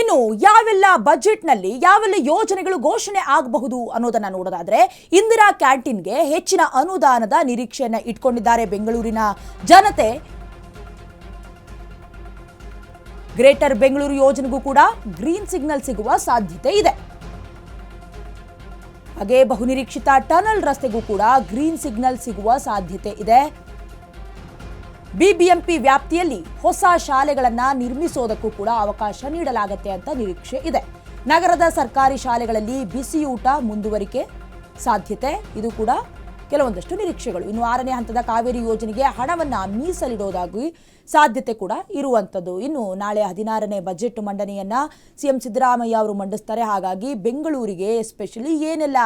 ಇನ್ನು ಯಾವೆಲ್ಲ ಬಜೆಟ್ನಲ್ಲಿ ಯಾವೆಲ್ಲ ಯೋಜನೆಗಳು ಘೋಷಣೆ ಆಗಬಹುದು ಅನ್ನೋದನ್ನ ನೋಡೋದಾದ್ರೆ ಇಂದಿರಾ ಕ್ಯಾಂಟೀನ್ಗೆ ಹೆಚ್ಚಿನ ಅನುದಾನದ ನಿರೀಕ್ಷೆಯನ್ನ ಇಟ್ಕೊಂಡಿದ್ದಾರೆ ಬೆಂಗಳೂರಿನ ಜನತೆ. ಗ್ರೇಟರ್ ಬೆಂಗಳೂರು ಯೋಜನೆಗೂ ಕೂಡ ಗ್ರೀನ್ ಸಿಗ್ನಲ್ ಸಿಗುವ ಸಾಧ್ಯತೆ ಇದೆ. ಹಾಗೆ ಬಹುನಿರೀಕ್ಷಿತ ಟನಲ್ ರಸ್ತೆಗೂ ಕೂಡ ಗ್ರೀನ್ ಸಿಗ್ನಲ್ ಸಿಗುವ ಸಾಧ್ಯತೆ ಇದೆ. ಬಿಬಿಎಂಪಿ ವ್ಯಾಪ್ತಿಯಲ್ಲಿ ಹೊಸ ಶಾಲೆಗಳನ್ನ ನಿರ್ಮಿಸೋದಕ್ಕೂ ಕೂಡ ಅವಕಾಶ ನೀಡಲಾಗುತ್ತೆ ಅಂತ ನಿರೀಕ್ಷೆ ಇದೆ. ನಗರದ ಸರ್ಕಾರಿ ಶಾಲೆಗಳಲ್ಲಿ ಬಿಸಿಯೂಟ ಮುಂದುವರಿಕೆ ಸಾಧ್ಯತೆ, ಇದು ಕೂಡ ಕೆಲವೊಂದಷ್ಟು ನಿರೀಕ್ಷೆಗಳು. ಇನ್ನು 6ನೇ ಹಂತದ ಕಾವೇರಿ ಯೋಜನೆಗೆ ಹಣವನ್ನ ಮೀಸಲಿಡೋದಾಗಿ ಸಾಧ್ಯತೆ ಕೂಡ ಇರುವಂಥದ್ದು. ಇನ್ನು ನಾಳೆ 16ನೇ ಬಜೆಟ್ ಮಂಡನೆಯನ್ನ ಸಿಎಂ ಸಿದ್ದರಾಮಯ್ಯ ಅವರು ಮಂಡಿಸ್ತಾರೆ. ಹಾಗಾಗಿ ಬೆಂಗಳೂರಿಗೆ ಎಸ್ಪೆಷಲಿ ಏನೆಲ್ಲ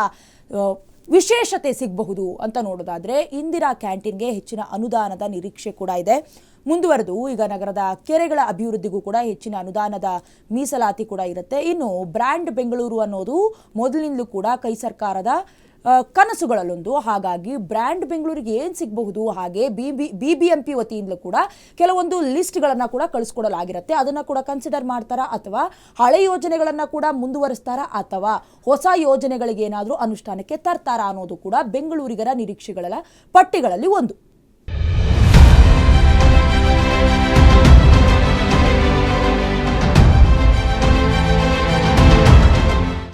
ವಿಶೇಷತೆ ಸಿಗಬಹುದು ಅಂತ ನೋಡೋದಾದ್ರೆ ಇಂದಿರಾ ಕ್ಯಾಂಟೀನ್ಗೆ ಹೆಚ್ಚಿನ ಅನುದಾನದ ನಿರೀಕ್ಷೆ ಕೂಡ ಇದೆ. ಮುಂದುವರೆದು ಈಗ ನಗರದ ಕೆರೆಗಳ ಅಭಿವೃದ್ಧಿಗೂ ಕೂಡ ಹೆಚ್ಚಿನ ಅನುದಾನದ ಮೀಸಲಾತಿ ಕೂಡ ಇರುತ್ತೆ. ಇನ್ನು ಬ್ರ್ಯಾಂಡ್ ಬೆಂಗಳೂರು ಅನ್ನೋದು ಮೊದಲಿನಿಂದಲೂ ಕೂಡ ಕೈ ಸರ್ಕಾರದ ಕನಸುಗಳಲ್ಲೊಂದು. ಹಾಗಾಗಿ ಬ್ರ್ಯಾಂಡ್ ಬೆಂಗಳೂರಿಗೆ ಏನು ಸಿಗಬಹುದು, ಹಾಗೆ ಬಿಬಿಎಂಪಿ ವತಿಯಿಂದಲೂ ಕೂಡ ಕೆಲವೊಂದು ಲಿಸ್ಟ್ಗಳನ್ನು ಕೂಡ ಕಳಿಸ್ಕೊಡಲಾಗಿರುತ್ತೆ. ಅದನ್ನು ಕೂಡ ಕನ್ಸಿಡರ್ ಮಾಡ್ತಾರಾ ಅಥವಾ ಹಳೆ ಯೋಜನೆಗಳನ್ನು ಕೂಡ ಮುಂದುವರಿಸ್ತಾರಾ ಅಥವಾ ಹೊಸ ಯೋಜನೆಗಳಿಗೆ ಏನಾದರೂ ಅನುಷ್ಠಾನಕ್ಕೆ ತರ್ತಾರಾ ಅನ್ನೋದು ಕೂಡ ಬೆಂಗಳೂರಿಗರ ನಿರೀಕ್ಷೆಗಳ ಪಟ್ಟಿಗಳಲ್ಲಿ ಒಂದು.